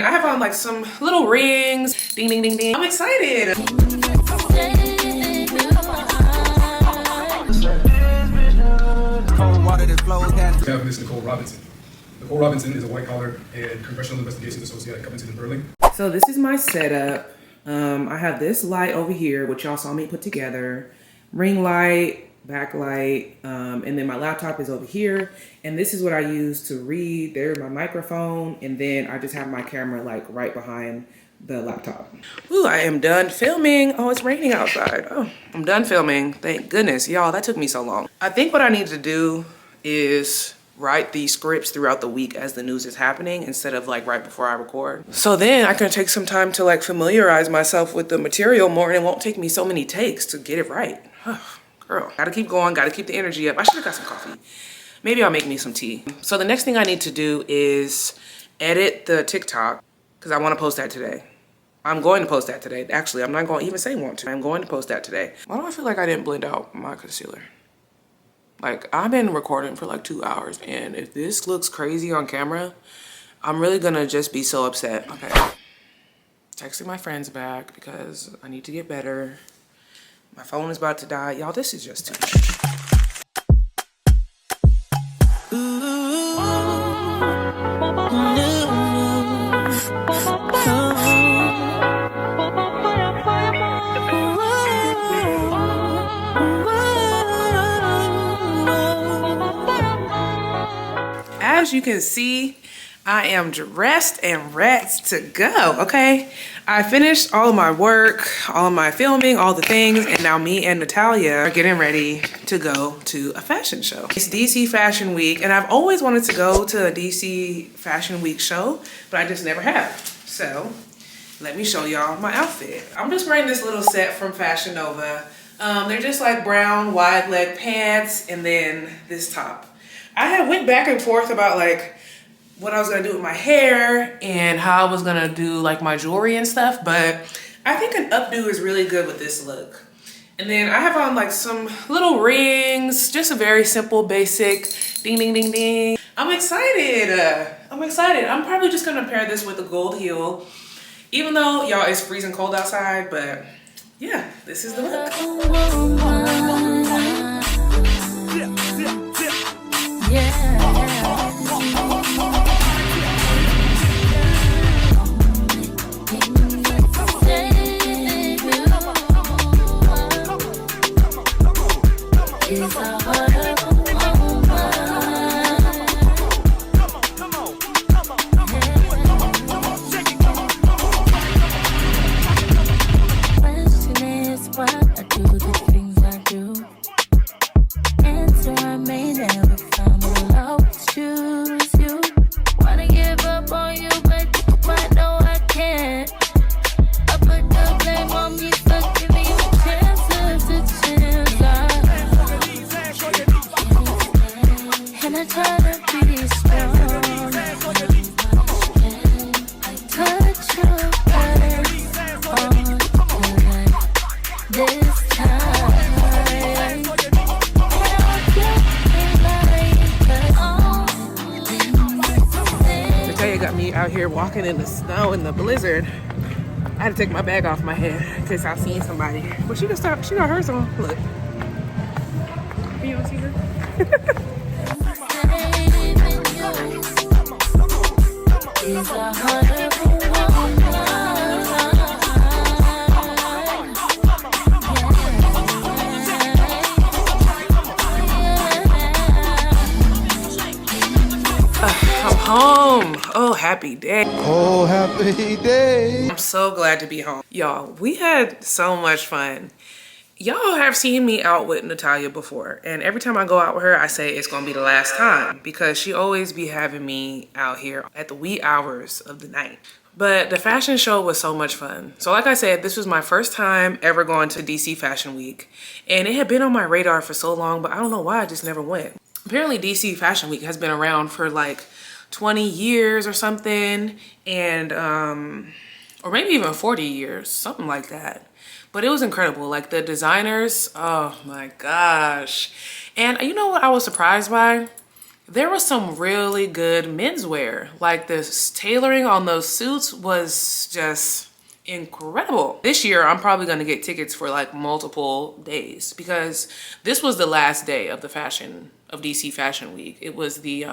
I have on like some little rings. Ding, ding, ding, ding. I'm excited. We have Miss Nicole Robinson. Nicole Robinson is a white-collar and congressional investigations associate at Covington and Burling. So this is my setup. I have this light over here, which y'all saw me put together. Ring light, backlight, and then my laptop is over here. And this is what I use to read. There's my microphone, and then I just have my camera like right behind the laptop. Ooh, I am done filming. Oh, it's raining outside. Oh, I'm done filming. Thank goodness. Y'all, that took me so long. I think what I need to do is write these scripts throughout the week as the news is happening instead of like right before I record. So then I can take some time to like familiarize myself with the material more, and it won't take me so many takes to get it right. Girl, gotta keep going, gotta keep the energy up. I should have got some coffee. Maybe I'll make me some tea. So the next thing I need to do is edit the TikTok because I want to post that today. I'm going to post that today. Actually, I'm not going to even say want to. I'm going to post that today. Why do I feel like I didn't blend out my concealer? Like, I've been recording for like 2 hours, and if this looks crazy on camera, I'm really gonna just be so upset. Okay. Texting my friends back because I need to get better. My phone is about to die. Y'all, this is just too much. As you can see, I am dressed and ready to go, okay? I finished all of my work, all of my filming, all the things, and now me and Natalia are getting ready to go to a fashion show. It's DC Fashion Week, and I've always wanted to go to a DC Fashion Week show, but I just never have. So, let me show y'all my outfit. I'm just wearing this little set from Fashion Nova. They're just like brown wide leg pants and then this top. I had went back and forth about like what I was gonna do with my hair and how I was gonna do like my jewelry and stuff, but I think an updo is really good with this look. And then I have on like some little rings, just a very simple, basic ding, ding, ding, ding. I'm excited. I'm excited. I'm probably just gonna pair this with a gold heel, even though y'all it's freezing cold outside, but yeah, this is the look. Got me out here walking in the snow and the blizzard. I had to take my bag off my head in case I seen somebody. But she just she got hers on. Look. You don't see her? I'm home. Oh, happy day. Oh, happy day. I'm so glad to be home. Y'all, we had so much fun. Y'all have seen me out with Natalia before, and every time I go out with her, I say it's gonna be the last time because she always be having me out here at the wee hours of the night. But the fashion show was so much fun. So like I said, this was my first time ever going to DC Fashion Week, and it had been on my radar for so long, but I don't know why I just never went. Apparently DC Fashion Week has been around for like 20 years or something, and or maybe even 40 years, something like that. But it was incredible. Like the designers, oh my gosh. And you know what I was surprised by? There was some really good menswear. Like the tailoring on those suits was just incredible. This year, I'm probably gonna get tickets for like multiple days because this was the last day of DC Fashion Week. It was the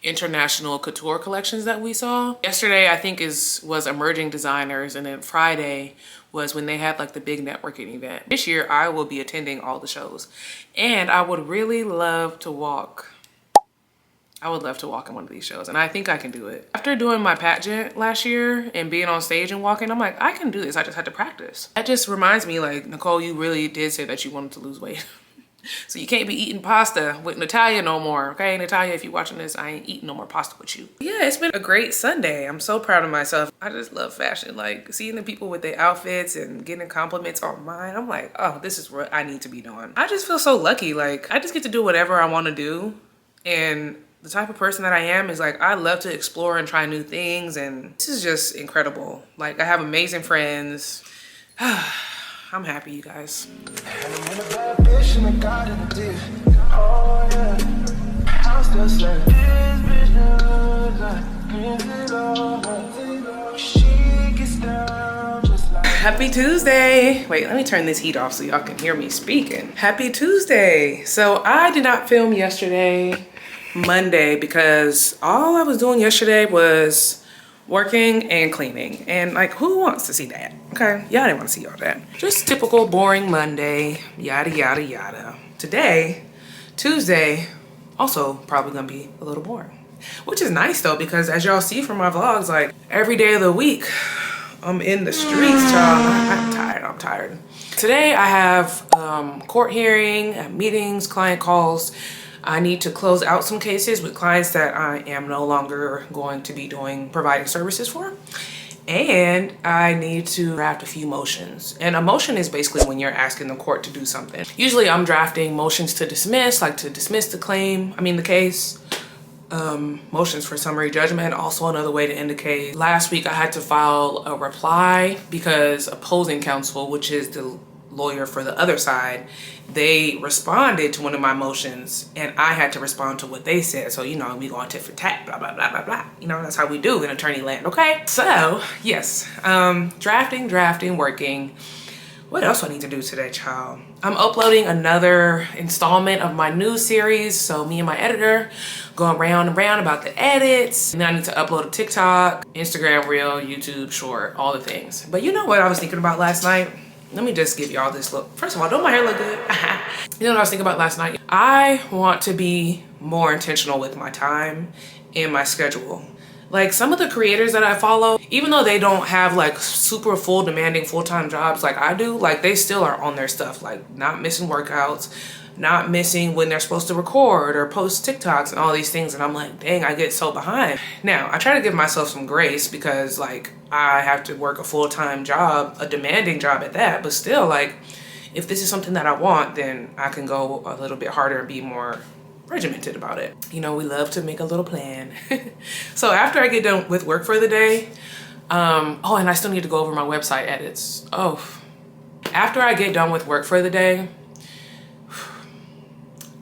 international couture collections that we saw. Yesterday, I think was emerging designers, and then Friday was when they had like the big networking event. This year, I will be attending all the shows, and I would really love to walk. I would love to walk in one of these shows, and I think I can do it. After doing my pageant last year and being on stage and walking, I'm like, I can do this. I just had to practice. That just reminds me, like, Nicole, you really did say that you wanted to lose weight. So you can't be eating pasta with Natalia no more, okay? Natalia, if you're watching this, I ain't eating no more pasta with you. Yeah, it's been a great Sunday. I'm so proud of myself. I just love fashion. Like, seeing the people with their outfits and getting compliments on mine, I'm like, oh, this is what I need to be doing. I just feel so lucky. Like, I just get to do whatever I want to do. And the type of person that I am is like, I love to explore and try new things. And this is just incredible. Like, I have amazing friends. I'm happy, you guys. Happy Tuesday. Wait, let me turn this heat off so y'all can hear me speaking. Happy Tuesday. So I did not film yesterday, Monday, because all I was doing yesterday was working and cleaning. And like, who wants to see that? Okay, y'all didn't want to see all that. Just typical boring Monday, yada, yada, yada. Today, Tuesday, also probably gonna be a little boring. Which is nice though, because as y'all see from my vlogs, like every day of the week, I'm in the streets, y'all. I'm tired. Today I have court hearing, meetings, client calls. I need to close out some cases with clients that I am no longer going to be providing services for. And I need to draft a few motions. And a motion is basically when you're asking the court to do something. Usually I'm drafting motions to dismiss, like to dismiss the case. Motions for summary judgment, also another way to indicate. Last week I had to file a reply because opposing counsel, which is the lawyer for the other side, they responded to one of my motions and I had to respond to what they said. So, you know, we going tit for tat, blah, blah, blah, blah, blah. You know, that's how we do in attorney land, okay? So, yes, drafting, working. What else do I need to do today, child? I'm uploading another installment of my news series. So me and my editor going round and round about the edits. And then I need to upload a TikTok, Instagram Reel, YouTube Short, all the things. But you know what I was thinking about last night? Let me just give y'all this look. First of all, don't my hair look good? You know what I was thinking about last night? I want to be more intentional with my time and my schedule. Like some of the creators that I follow, even though they don't have like super full demanding full-time jobs like I do, like they still are on their stuff, like not missing workouts, not missing when they're supposed to record or post TikToks and all these things. And I'm like, dang, I get so behind. Now, I try to give myself some grace because like I have to work a full-time job, a demanding job at that, but still like, if this is something that I want, then I can go a little bit harder and be more regimented about it. You know, we love to make a little plan. So after I get done with work for the day, oh, and I still need to go over my website edits. Oh, after I get done with work for the day,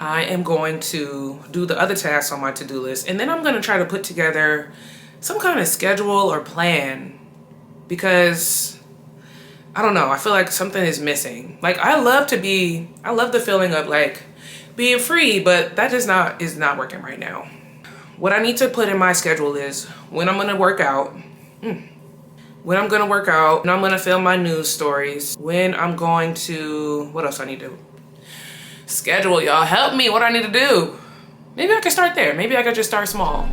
I am going to do the other tasks on my to-do list. And then I'm going to try to put together some kind of schedule or plan because I don't know, I feel like something is missing. Like I love the feeling of like being free, but that is not working right now. What I need to put in my schedule is when I'm gonna work out, when I'm gonna film my news stories, when I'm going to, what else I need to schedule, y'all help me, what I need to do. Maybe I can start there. Maybe I could just start small.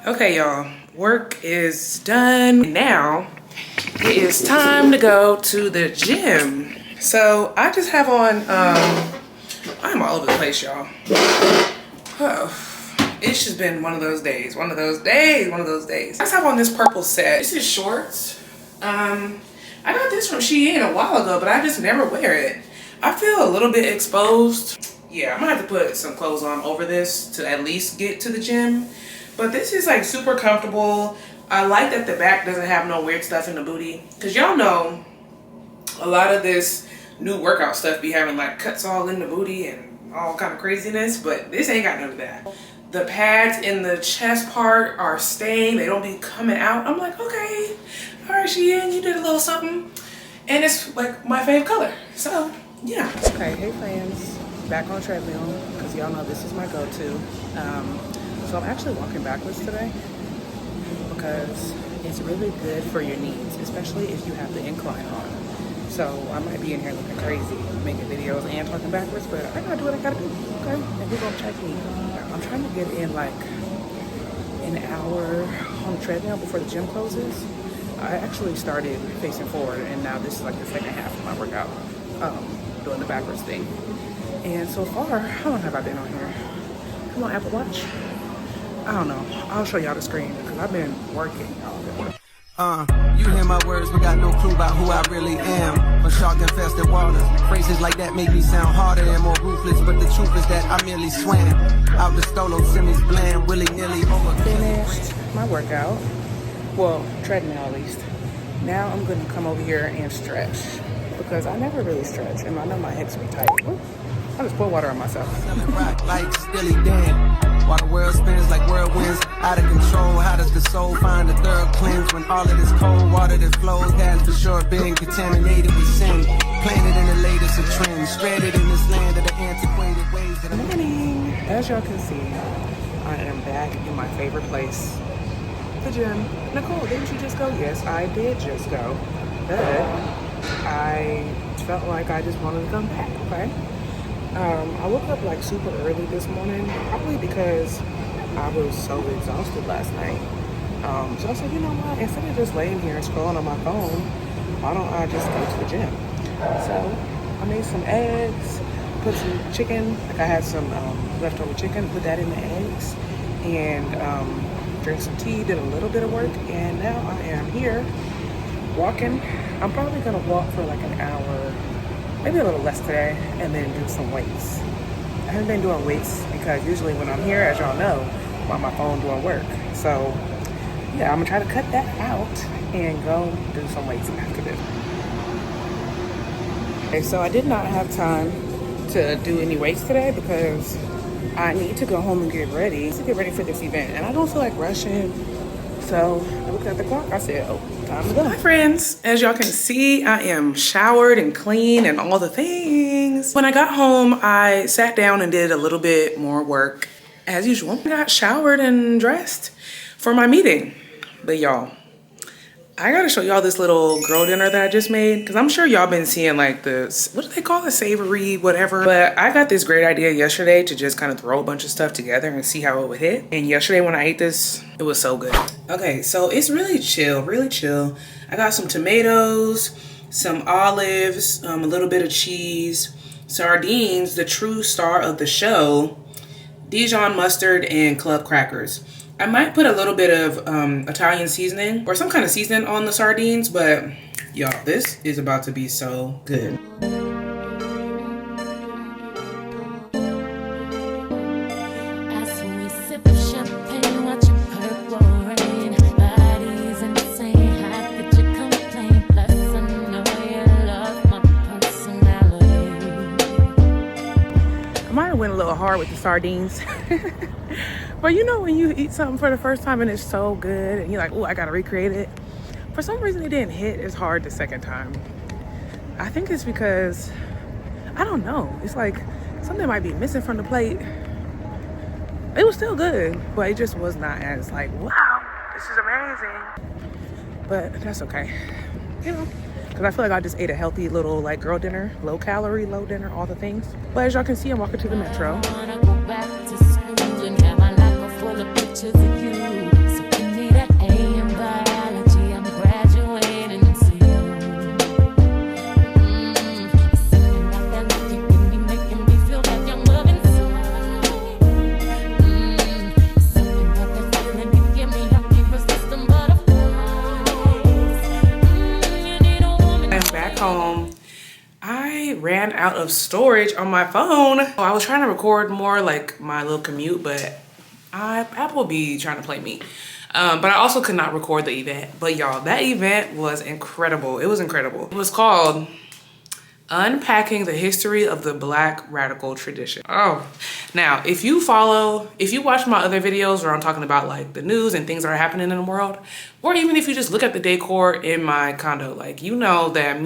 Okay, y'all, work is done. Now it is time to go to the gym. So I just have on, I'm all over the place, y'all. Oh, It's just been one of those days. One of those days. I have on this purple set. This is shorts. I got this from Shein a while ago, but I just never wear it. I feel a little bit exposed. Yeah, I'm gonna have to put some clothes on over this to at least get to the gym. But this is like super comfortable. I like that the back doesn't have no weird stuff in the booty. Cause y'all know a lot of this new workout stuff be having like cuts all in the booty and all kind of craziness, but this ain't got none of that. The pads in the chest part are staying. They don't be coming out. I'm like, okay, all right, Shein, you did a little something. And it's like my fave color. So, yeah. Okay, hey friends. Back on treadmill, because y'all know this is my go-to. So I'm actually walking backwards today because it's really good for your knees, especially if you have the incline on. So I might be in here looking crazy, making videos and talking backwards, but I gotta do what I gotta do, okay? And you're gonna check me. I'm trying to get in like an hour on the treadmill before the gym closes. I actually started facing forward, and now this is like the second half of my workout, doing the backwards thing. And so far, how long have I been on here? Come on, Apple Watch. I don't know. I'll show y'all the screen because I've been working all day. You hear my words, but got no clue about who I really am. From shark-infested waters, phrases like that make me sound harder and more ruthless. But the truth is that I merely swam out the stolo, semis bland, willy-nilly. Finished my workout. Well, treadmill at least. Now I'm gonna come over here and stretch because I never really stretch, and I know my hips be tight. Ooh, I just poured water on myself. Rock like Steely Dan. While the world spins like whirlwinds, out of control. How does the soul find a third cleanse when all of this cold water that flows has for sure been contaminated with sin? Planted in the latest of trends, stranded in this land of the antiquated ways that Morning. As y'all can see, I am back in my favorite place, the gym. Nicole, didn't you just go? Yes, I did just go, but I felt like I just wanted to come back, okay? I woke up like super early this morning, probably because I was so exhausted last night. So I said, you know what, instead of just laying here and scrolling on my phone, why don't I just go to the gym? So I made some eggs, put some chicken, like I had some leftover chicken, put that in the eggs, and drank some tea, did a little bit of work, and now I am here walking. I'm probably gonna walk for like an hour, maybe a little less today, and then do some weights. I haven't been doing weights because usually when I'm here, as y'all know, I'm on my phone doing work. So yeah, I'm gonna try to cut that out and go do some weights after this. Okay, so I did not have time to do any weights today because I need to go home and get ready for this event, and I don't feel like rushing. So I looked at the clock, I said, oh, time to go. Hi friends, as y'all can see, I am showered and clean and all the things. When I got home, I sat down and did a little bit more work as usual. I got showered and dressed for my meeting. But y'all, I gotta show y'all this little girl dinner that I just made, because I'm sure y'all been seeing like this, what do they call it, savory whatever, but I got this great idea yesterday to just kind of throw a bunch of stuff together and see how it would hit. And yesterday when I ate this, it was so good. Okay, so it's really chill. I got some tomatoes, some olives, a little bit of cheese, sardines, the true star of the show, Dijon mustard, and club crackers. I might put a little bit of Italian seasoning or some kind of seasoning on the sardines, but y'all, this is about to be so good. I might have went a little hard with the sardines. But you know when you eat something for the first time and it's so good and you're like, oh, I gotta recreate it. For some reason it didn't hit as hard the second time. I think it's because, I don't know. It's like something might be missing from the plate. It was still good, but it just was not as like, wow, this is amazing. But that's okay, you know, because I feel like I just ate a healthy little like girl dinner, low calorie, low dinner, all the things. But as y'all can see, I'm walking to the metro. ran out of storage on my phone. I was trying to record more like my little commute, but Apple be trying to play me. But I also could not record the event. But y'all, that event was incredible. It was incredible. It was called Unpacking the History of the Black Radical Tradition. Oh, now if you watch my other videos where I'm talking about like the news and things that are happening in the world, or even if you just look at the decor in my condo, like, you know that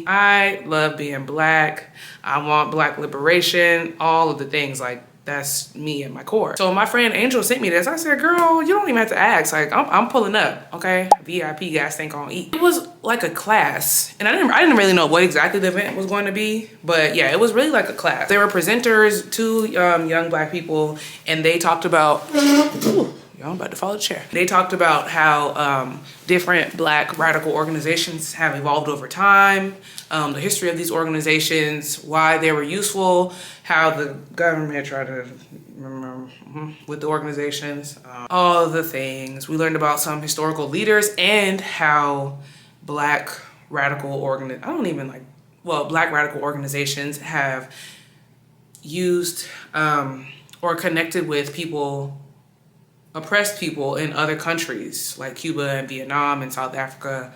I love being Black. I want Black liberation, all of the things, like that's me at my core. So my friend Angel sent me this. I said, girl, you don't even have to ask. Like, I'm pulling up, okay? VIP gas tank on E. It was like a class. And I didn't really know what exactly the event was going to be. But yeah, it was really like a class. There were presenters, two young Black people, and they talked about, ooh, y'all, I'm about to fall the chair. They talked about how different Black radical organizations have evolved over time, the history of these organizations, why they were useful, how the government tried to with the organizations, all the things. We learned about some historical leaders and how Black radical organizations have used or connected with people, oppressed people in other countries like Cuba and Vietnam and South Africa,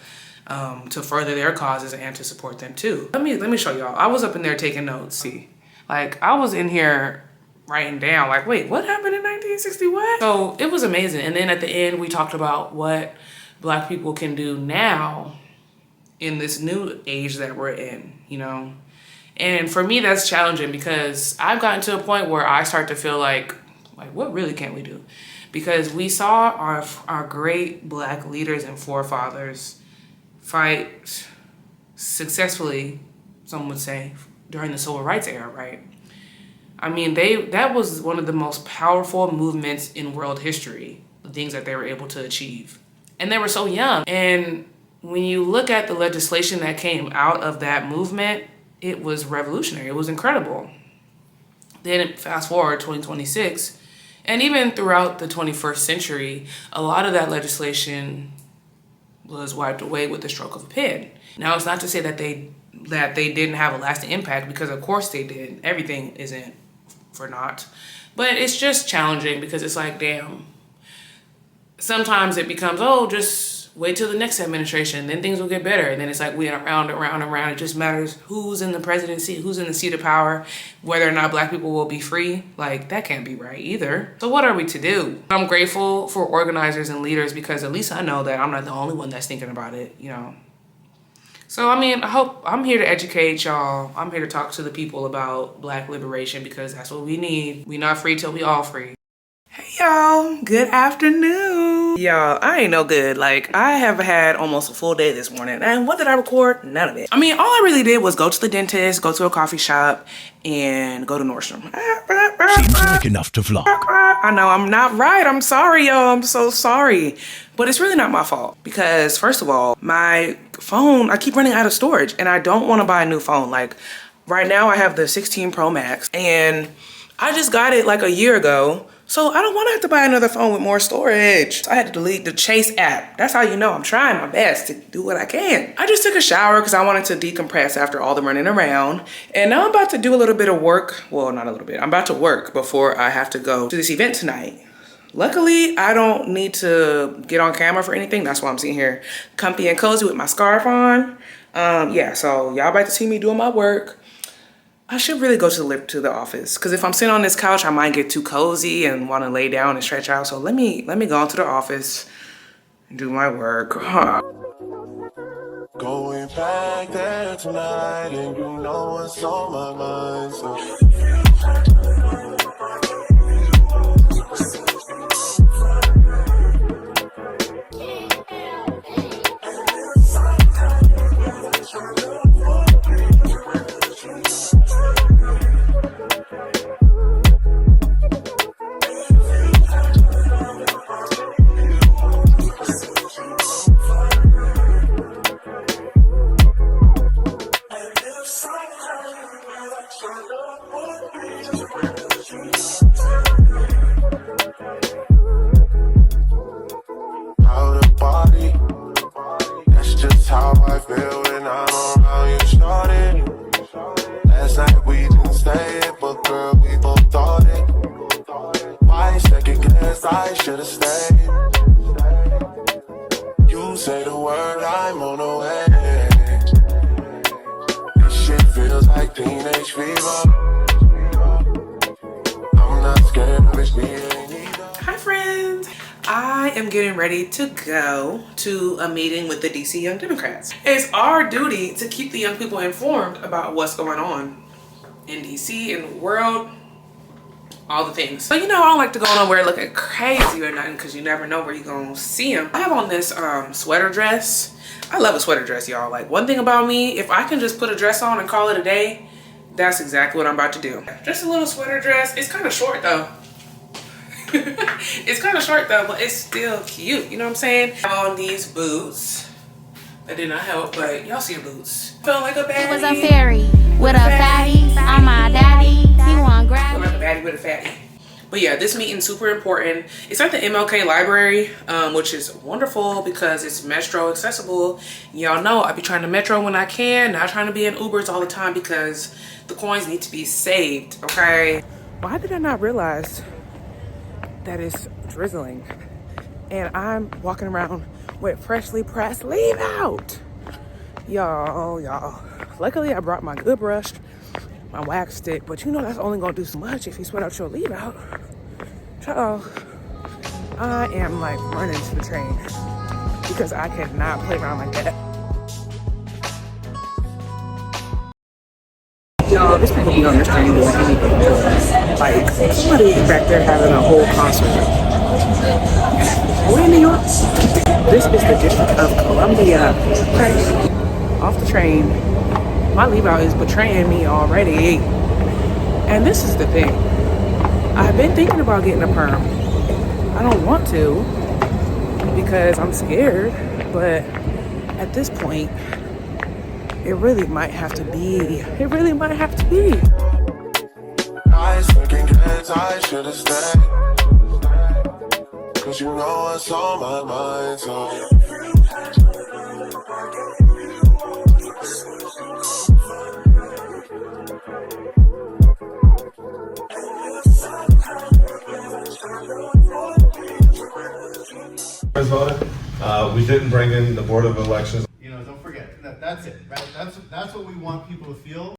to further their causes and to support them too. Let me show y'all. I was up in there taking notes. See, like I was in here writing down like, wait, what happened in 1961? So it was amazing. And then at the end, we talked about what Black people can do now in this new age that we're in, you know? And for me, that's challenging because I've gotten to a point where I start to feel like what really can we do? Because we saw our great Black leaders and forefathers fight successfully, some would say, during the civil rights era, right? I mean, that was one of the most powerful movements in world history, the things that they were able to achieve. And they were so young. And when you look at the legislation that came out of that movement, it was revolutionary. It was incredible. Then fast forward 2026, and even throughout the 21st century, a lot of that legislation was wiped away with the stroke of a pen. Now, it's not to say that they didn't have a lasting impact, because of course they did. Everything isn't for naught. But it's just challenging because it's like, damn. Sometimes it becomes, oh, just wait till the next administration, then things will get better. And then it's like we went around and around and around. It just matters who's in the presidency, who's in the seat of power, whether or not Black people will be free. Like, that can't be right either. So what are we to do? I'm grateful for organizers and leaders because at least I know that I'm not the only one that's thinking about it, you know. So, I mean, I'm here to educate y'all. I'm here to talk to the people about Black liberation because that's what we need. We not free till we all free. Hey y'all, good afternoon. Y'all, I ain't no good. Like, I have had almost a full day this morning. And what did I record? None of it. I mean, all I really did was go to the dentist, go to a coffee shop, and go to Nordstrom. Seems like enough to vlog. I know I'm not right. I'm sorry, y'all. I'm so sorry. But it's really not my fault because, first of all, my phone, I keep running out of storage and I don't want to buy a new phone. Like, right now I have the 16 Pro Max and I just got it like a year ago. So I don't want to have to buy another phone with more storage. So I had to delete the Chase app. That's how you know I'm trying my best to do what I can. I just took a shower because I wanted to decompress after all the running around. And now I'm about to do a little bit of work. Well, not a little bit. I'm about to work before I have to go to this event tonight. Luckily, I don't need to get on camera for anything. That's why I'm sitting here comfy and cozy with my scarf on. Yeah, so y'all about to see me doing my work. I should really go to the office because if I'm sitting on this couch, I might get too cozy and want to lay down and stretch out. So let me go into the office and do my work. Going back there tonight, and you know what's on my mind. So. say the word, I'm on the way. This shit feels like teenage fever. I'm not scared of this beat. Hi friends, I am getting ready to go to a meeting with the DC Young Democrats. It's our duty to keep the young people informed about what's going on in DC, in the world, all the things. So you know, I don't like to go nowhere looking crazy or nothing because you never know where you're gonna see them. I have on this sweater dress. I love a sweater dress, y'all. Like, one thing about me, if I can just put a dress on and call it a day, that's exactly what I'm about to do. Just a little sweater dress. It's kind of short though. It's kind of short though, but it's still cute. You know what I'm saying? I have on these boots. That did not help, but y'all see the boots. Felt like a baddie. It was a fairy with a fatty. I'm my daddy. He want grab. Felt like a baddie with a fatty. But yeah, this meeting's super important. It's at the MLK Library, which is wonderful because it's metro accessible. Y'all know I be trying to metro when I can, not trying to be in Ubers all the time because the coins need to be saved, okay? Why did I not realize that it's drizzling and I'm walking around with freshly pressed leave out? Y'all. Luckily I brought my good brush, my wax stick, but you know that's only gonna do so much if you sweat out your leave out. So I am like running to the train because I cannot play around like that. Y'all, this people be on the train doing anything to us. Like, somebody back there having a whole concert. We're in New York. This is the District of Columbia. Okay. Off the train. My leave out is betraying me already. And this is the thing. I've been thinking about getting a perm. I don't want to because I'm scared, but at this point, it really might have to be. I was thinking kids, I should've stayed. Cause you know what's on my mind, so. We didn't bring in the Board of Elections. You know, don't forget that. That's it, right? That's what we want people to feel.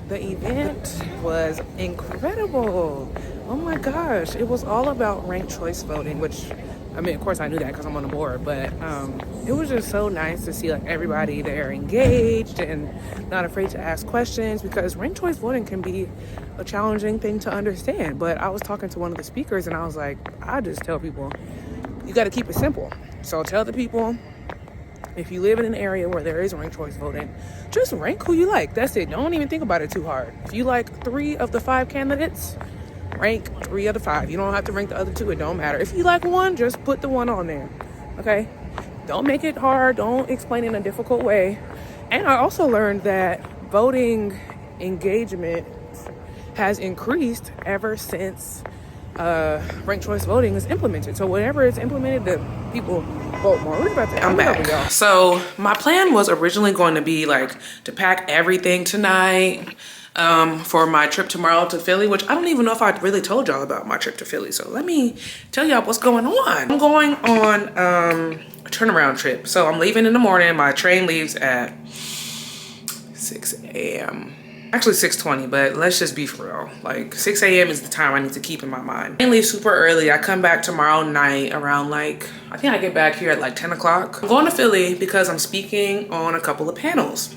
The event was incredible. Oh my gosh, it was all about ranked choice voting, which, I mean, of course I knew that because I'm on the board, but it was just so nice to see like everybody there engaged and not afraid to ask questions, because ranked choice voting can be a challenging thing to understand. But I was talking to one of the speakers and I was like, I just tell people, you got to keep it simple. So tell the people, if you live in an area where there is ranked choice voting, just rank who you like. That's it. Don't even think about it too hard. If you like 3 of the 5 candidates, rank 3 of the 5. You don't have to rank the other 2. It don't matter. If you like one, just put the one on there. Okay? Don't make it hard. Don't explain it in a difficult way. And I also learned that voting engagement has increased ever since ranked choice voting is implemented. So whenever it's implemented, the people vote more. What about that? I'm back. So my plan was originally going to be like to pack everything tonight for my trip tomorrow to Philly, which I don't even know if I really told y'all about my trip to Philly. So let me tell y'all what's going on. I'm going on a turnaround trip. So I'm leaving in the morning. My train leaves at 6 a.m. Actually 6:20, but let's just be for real. Like 6 a.m. is the time I need to keep in my mind. I leave super early. I come back tomorrow night around like, I think I get back here at like 10 o'clock. I'm going to Philly because I'm speaking on a couple of panels.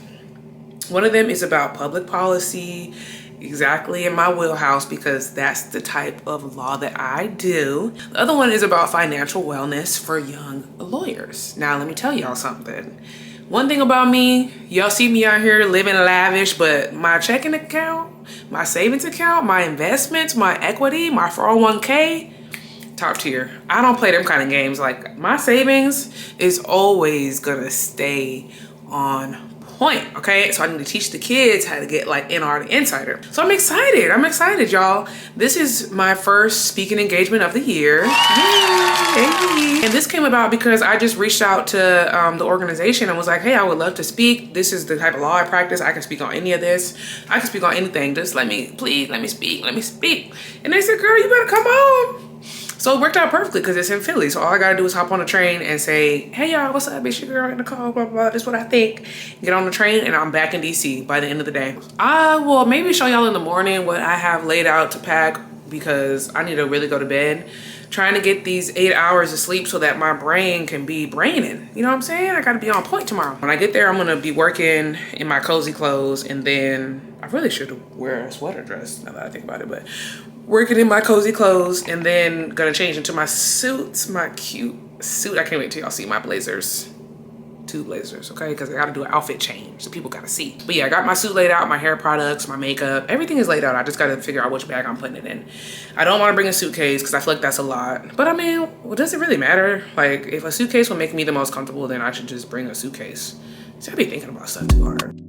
One of them is about public policy, exactly in my wheelhouse because that's the type of law that I do. The other one is about financial wellness for young lawyers. Now, let me tell y'all something. One thing about me, y'all see me out here living lavish, but my checking account, my savings account, my investments, my equity, my 401k, top tier. I don't play them kind of games. Like, my savings is always gonna stay on point, okay? So I need to teach the kids how to get like NRTheInsider. So I'm excited, y'all. This is my first speaking engagement of the year. Yay! And this came about because I just reached out to the organization and was like, hey, I would love to speak. This is the type of law I practice. I can speak on any of this. I can speak on anything. Just please let me speak. And they said, girl, you better come on. So it worked out perfectly because it's in Philly. So all I gotta do is hop on the train and say, hey y'all, what's up? It's your girl in the car, blah, blah, blah. This is what I think. Get on the train and I'm back in DC by the end of the day. I will maybe show y'all in the morning what I have laid out to pack because I need to really go to bed. Trying to get these 8 hours of sleep so that my brain can be braining. You know what I'm saying? I gotta be on point tomorrow. When I get there, I'm gonna be working in my cozy clothes, and then I really should wear a sweater dress now that I think about it, but working in my cozy clothes and then gonna change into my suits, my cute suit. I can't wait till y'all see my blazers. 2 blazers, okay? Because I gotta do an outfit change so people gotta see. But yeah, I got my suit laid out, my hair products, my makeup, everything is laid out. I just gotta figure out which bag I'm putting it in. I don't wanna bring a suitcase because I feel like that's a lot. But I mean, well, does it really matter? Like, if a suitcase will make me the most comfortable, then I should just bring a suitcase. See, I be thinking about stuff too hard.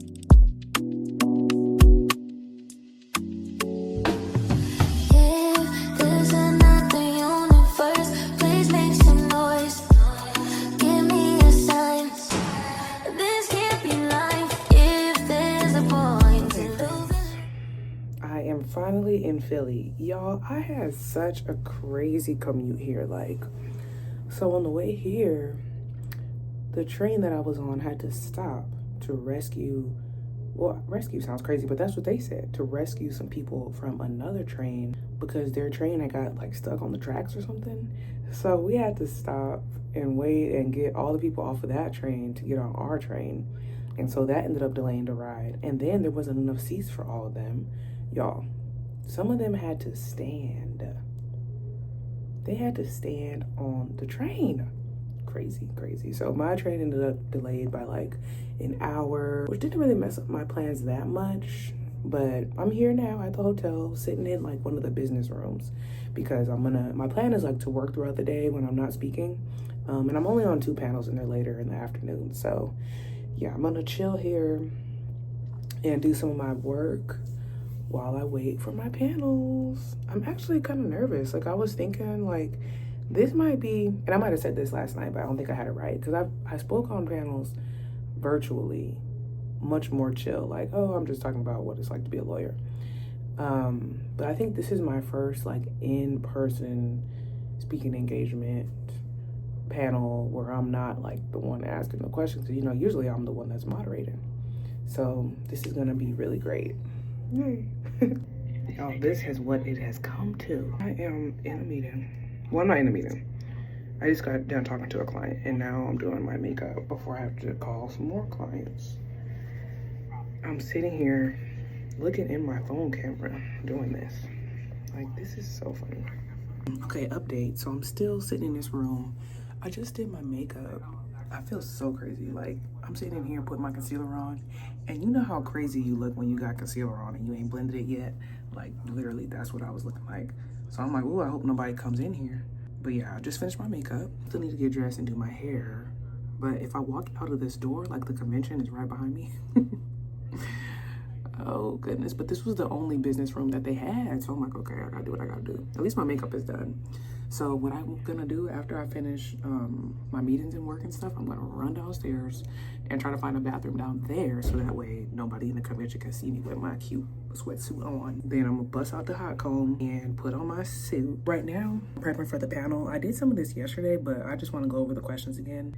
Finally in Philly. Y'all, I had such a crazy commute here. Like, so on the way here, the train that I was on had to stop to rescue, well, rescue sounds crazy, but that's what they said, to rescue some people from another train because their train had got like stuck on the tracks or something. So we had to stop and wait and get all the people off of that train to get on our train. And so that ended up delaying the ride. And then there wasn't enough seats for all of them. Y'all, some of them had to stand. They had to stand on the train. Crazy, crazy. So my train ended up delayed by like an hour, which didn't really mess up my plans that much. But I'm here now at the hotel, sitting in like one of the business rooms because my plan is like to work throughout the day when I'm not speaking. And I'm only on 2 panels and they're later in the afternoon. So yeah, I'm gonna chill here and do some of my work while I wait for my panels. I'm actually kind of nervous. Like, I was thinking, like, this might be, and I might have said this last night, but I don't think I had it right, because I spoke on panels virtually, much more chill. Like, oh, I'm just talking about what it's like to be a lawyer. But I think this is my first, like, in-person speaking engagement panel where I'm not, like, the one asking the questions. You know, usually I'm the one that's moderating. So this is going to be really great. Yay. Y'all, this is what it has come to. I am in a meeting. Well, I'm not in a meeting. I just got done talking to a client and now I'm doing my makeup before I have to call some more clients. I'm sitting here looking in my phone camera doing this. Like, this is so funny. Okay, update. So I'm still sitting in this room. I just did my makeup. I feel so crazy. Like, I'm sitting in here putting my concealer on, and you know how crazy you look when you got concealer on and you ain't blended it yet? Like, literally, that's what I was looking like. So I'm like, ooh, I hope nobody comes in here. But yeah, I just finished my makeup. Still need to get dressed and do my hair. But if I walk out of this door, like the convention is right behind me. Oh goodness, but this was the only business room that they had. So I'm like, okay, I gotta do what I gotta do. At least my makeup is done. So what I'm gonna do after I finish my meetings and work and stuff, I'm gonna run downstairs and try to find a bathroom down there so that way nobody in the convention can see me with my cute sweatsuit on. Then I'm gonna bust out the hot comb and put on my suit. Right now, I'm prepping for the panel. I did some of this yesterday, but I just wanna go over the questions again.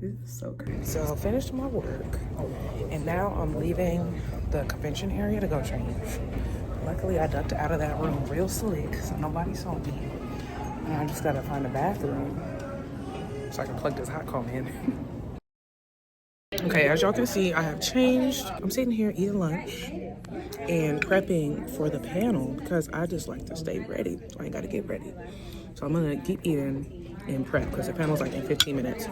This is so great. So I finished my work and now I'm leaving the convention area to go change. Luckily, I ducked out of that room real slick, so nobody saw me. And I just gotta find a bathroom so I can plug this hot comb in. Okay, as y'all can see, I have changed. I'm sitting here eating lunch and prepping for the panel because I just like to stay ready. So I ain't gotta get ready. So I'm gonna keep eating and prep because the panel's like in 15 minutes.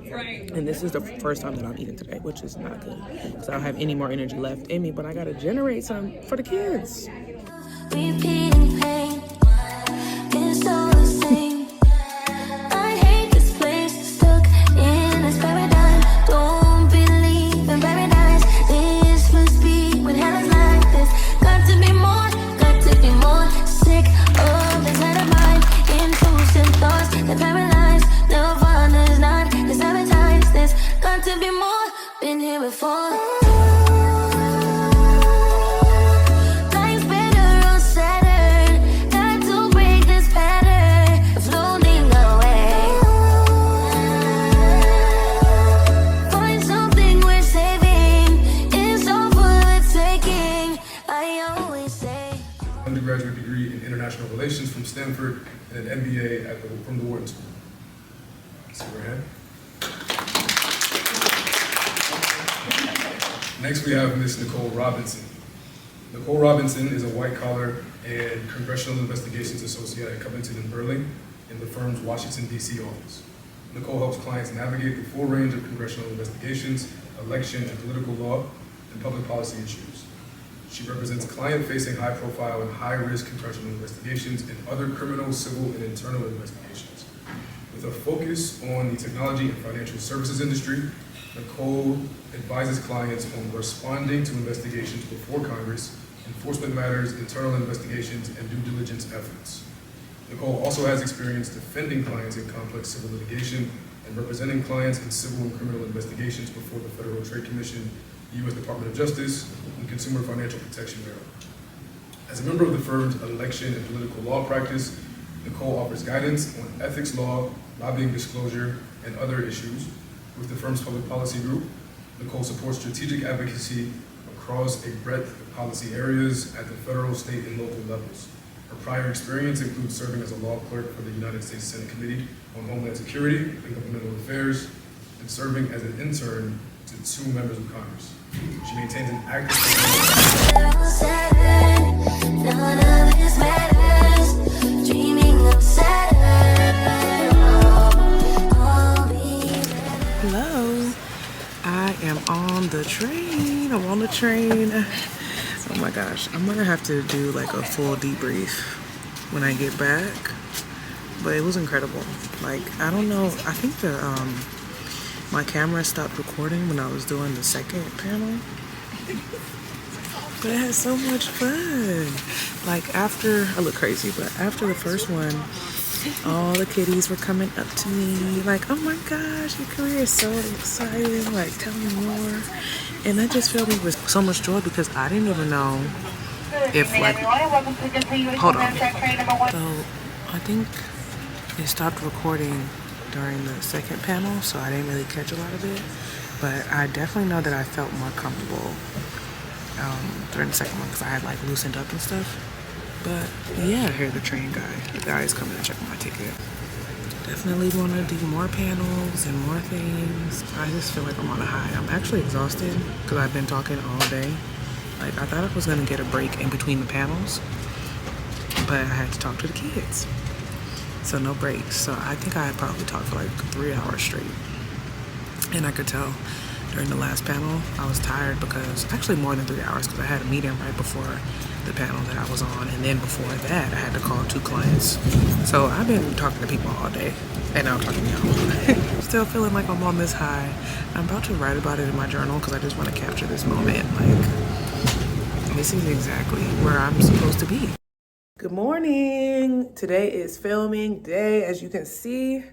And this is the first time that I'm eating today, which is not good because I don't have any more energy left in me, but I gotta generate some for the kids. Repeating pain is all the same. I hate this place, stuck in this paradigm. Don't believe in paradise. This must be when hell is like this. Got to be more, got to be more. Sick of this head of mine. Intrusive thoughts that paralyze. Nirvana's not to sabotage this. Got to be more, been here before. Life's better on Saturn. Got to break this pattern. Stanford, and an MBA from the Wharton School. See her hand. Next, we have Ms. Nicole Robinson. Nicole Robinson is a white-collar and congressional investigations associate at Covington and Burling in the firm's Washington, D.C. office. Nicole helps clients navigate the full range of congressional investigations, election and political law, and public policy issues. She represents client-facing high-profile and high-risk congressional investigations and other criminal, civil, and internal investigations. With a focus on the technology and financial services industry, Nicole advises clients on responding to investigations before Congress, enforcement matters, internal investigations, and due diligence efforts. Nicole also has experience defending clients in complex civil litigation and representing clients in civil and criminal investigations before the Federal Trade Commission, the U.S. Department of Justice, and Consumer Financial Protection Bureau. As a member of the firm's election and political law practice, Nicole offers guidance on ethics law, lobbying disclosure, and other issues. With the firm's public policy group, Nicole supports strategic advocacy across a breadth of policy areas at the federal, state, and local levels. Her prior experience includes serving as a law clerk for the United States Senate Committee on Homeland Security and Governmental Affairs, and serving as an intern to 2 members of Congress. She maintains an active None of this matters. Dreaming of Saturn. Hello, I am on the train. I'm on the train. Oh my gosh, I'm gonna have to do like a full debrief when I get back. But it was incredible. Like, I don't know, I think my camera stopped recording when I was doing the second panel. But I had so much fun. Like, I look crazy, but after the first one, all the kiddies were coming up to me like, oh my gosh, your career is so exciting, like, tell me more. And that just filled me with so much joy because I didn't even know if, like, hold on. So I think it stopped recording during the second panel, so I didn't really catch a lot of it. But I definitely know that I felt more comfortable during the second one because I had, like, loosened up and stuff. But yeah, here the train guy. The guy is coming to check my ticket. Definitely want to do more panels and more things. I just feel like I'm on a high. I'm actually exhausted because I've been talking all day. Like, I thought I was going to get a break in between the panels, but I had to talk to the kids. So no breaks. So I think I had probably talked for like 3 hours straight. And I could tell during the last panel, I was tired because, actually more than 3 hours, because I had a meeting right before the panel that I was on, and then before that, I had to call 2 clients. So I've been talking to people all day, and now I'm talking to y'all. Still feeling like I'm on this high. I'm about to write about it in my journal because I just want to capture this moment. Like, this is exactly where I'm supposed to be. Good morning. Today is filming day, as you can see.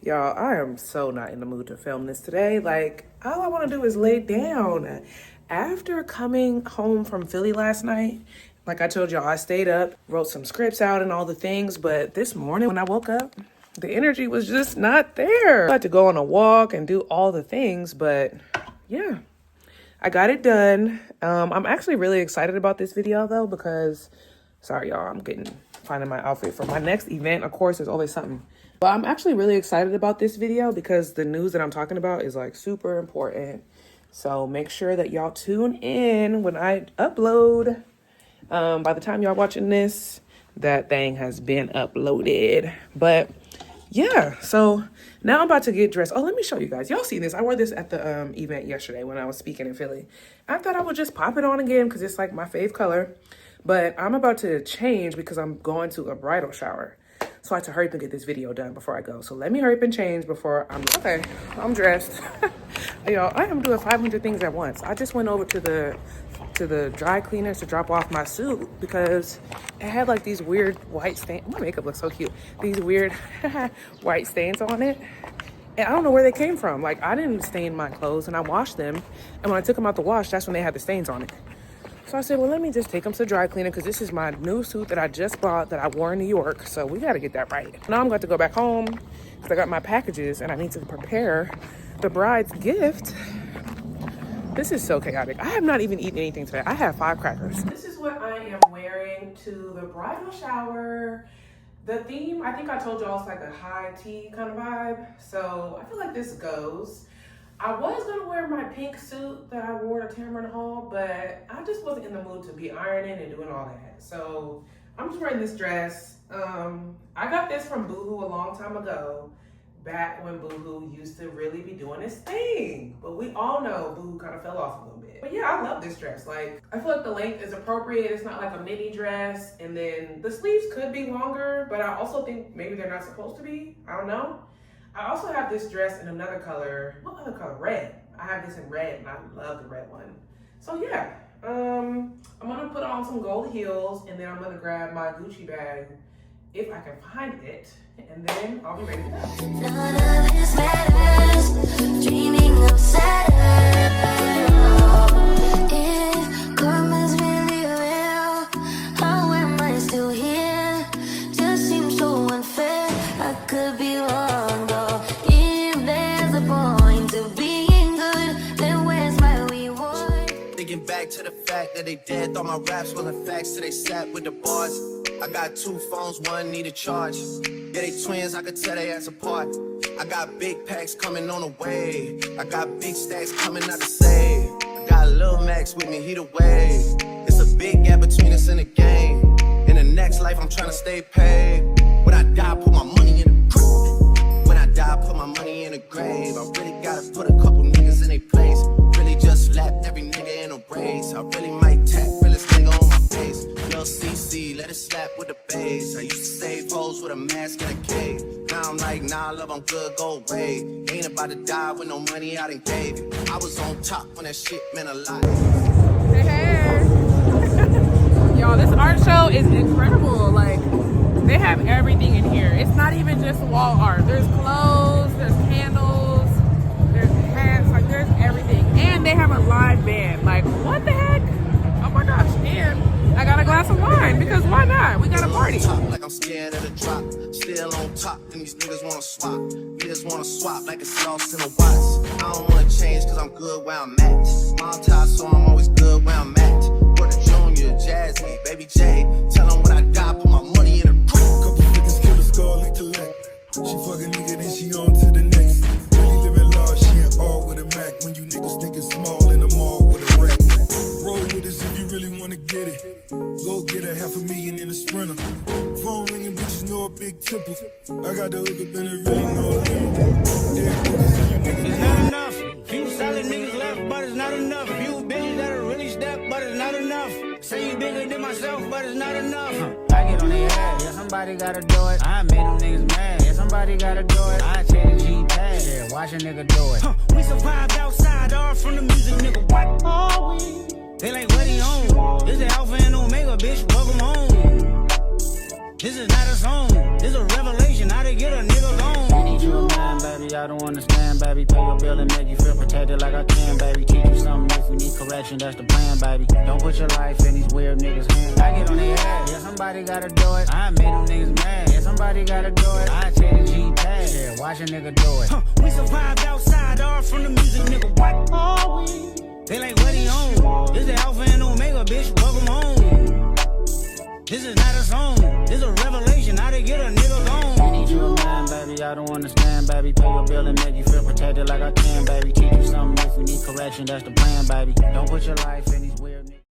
Y'all, I am so not in the mood to film this today. Like, all I want to do is lay down. After coming home from Philly last night, like I told y'all, I stayed up, wrote some scripts out and all the things, but this morning when I woke up, the energy was just not there. I had to go on a walk and do all the things, but yeah, I got it done. I'm actually really excited about this video though, because, sorry y'all, I'm finding my outfit for my next event. Of course, there's always something. But I'm actually really excited about this video because the news that I'm talking about is like super important. So make sure that y'all tune in when I upload. By the time y'all watching this, that thing has been uploaded. But yeah, so now I'm about to get dressed. Oh, let me show you guys. Y'all seen this. I wore this at the event yesterday when I was speaking in Philly. I thought I would just pop it on again because it's like my fave color. But I'm about to change because I'm going to a bridal shower. So I had to hurry up and get this video done before I go. So let me hurry up and change before okay, I'm dressed. Y'all, I am doing 500 things at once. I just went over to the dry cleaners to drop off my suit because it had like these weird white stains. My makeup looks so cute. These weird white stains on it. And I don't know where they came from. Like, I didn't stain my clothes and I washed them. And when I took them out the wash, that's when they had the stains on it. So I said, well, let me just take them to the dry cleaner because this is my new suit that I just bought that I wore in New York. So we got to get that right. Now I'm going to go back home because I got my packages and I need to prepare the bride's gift. This is so chaotic. I have not even eaten anything today. I have 5 crackers. This is what I am wearing to the bridal shower. The theme, I think I told y'all, it's like a high tea kind of vibe. So I feel like this goes. I was gonna wear my pink suit that I wore to Tamron Hall, but I just wasn't in the mood to be ironing and doing all that. So I'm just wearing this dress. I got this from Boohoo a long time ago, back when Boohoo used to really be doing its thing. But we all know Boohoo kind of fell off a little bit. But yeah, I love this dress. Like, I feel like the length is appropriate. It's not like a mini dress. And then the sleeves could be longer, but I also think maybe they're not supposed to be. I don't know. I also have this dress in another color. What other color? Red. I have this in red, and I love the red one. So yeah, I'm gonna put on some gold heels, and then I'm gonna grab my Gucci bag if I can find it, and then I'll be ready to go. None of this matters. Dreaming of Saturn. If karma's really real, how am I still here? Just seems so unfair. I could be wrong though. If there's a point to being good, then where's my reward? Thinking back to the fact that they dead, thought my raps wasn't facts, so they sat with the bars. I got 2 phones, one need a charge. Yeah, they twins, I could tell they ass apart. I got big packs coming on the way. I got big stacks coming out to save. I got Lil Max with me, he the way. It's a big gap between us in the game. In the next life, I'm trying to stay paid. When I die, put my money in the grave. When I die, put my money in the grave. I really gotta put a couple niggas in their place. Really just slapped every nigga in a race. I really might tap realest nigga on my face. Lil CC, let it slap with the bass. I used to save hoes with a mask and a cave. Now I'm like, nah, love, I'm good, go away. Ain't about to die with no money I done gave you. I was on top when that shit meant a lot. Hey. Y'all, this art show is incredible. Like, they have everything in here. It's not even just wall art. There's clothes, there's candles, there's hats, like there's everything. And they have a live band. Like, what the heck? Oh my gosh, and I got a glass of wine because why not? We got a party. Like I'm scared of the drop. Still on top, and these niggas wanna swap. Niggas wanna swap like it's lost in a watch. I don't wanna change cause I'm good where I'm at. Mom tied, so I'm always good where I'm at. Word to Junior, Jazzy, Baby J. Tell them when I die, put my money in a grave. Couple niggas kill the skull and collect. She fuck a nigga, then she on to the next. Really living large, she ain't all with a Mac. When you niggas thinking small in the mall with a rack. Roll with us if you really wanna get it. Go get a $500,000 in a Sprinter. Phone ringing, bitches know a big temple. I got the hook up and it really know it's not enough. Few solid niggas left, but it's not enough. Few bitches that'll really step, but it's not enough. Say you bigger than myself, but it's not enough. I get on their ass, yeah, somebody gotta do it. I made them niggas mad, yeah, somebody gotta do it. I take the G-pad, yeah, watch a nigga do it. We survived outside, all from the music, nigga. What are we? They like, what he on? This the Alpha and Omega, bitch, welcome home. This is not a song, this a revelation, how to get a nigga gone. I need you a man, baby, I don't understand, baby. Pay your bill and make you feel protected like I can, baby. Teach you something if you need correction, that's the plan, baby. Don't put your life in these weird niggas' hands. I get on their ass, yeah, somebody gotta do it. I made them niggas mad, yeah, somebody gotta do it. I take the G-pad, yeah, watch a nigga do it. We survived outside, all from the music, nigga. What are we? They like, what he on? This the Alpha and Omega, bitch, welcome home. This is not a song, this a revelation, how to get a nigga gone. I need you a man, baby, I don't understand, baby. Pay your bill and make you feel protected like I can, baby. Teach you something if you need correction, that's the plan, baby. Don't put your life in these weird niggas.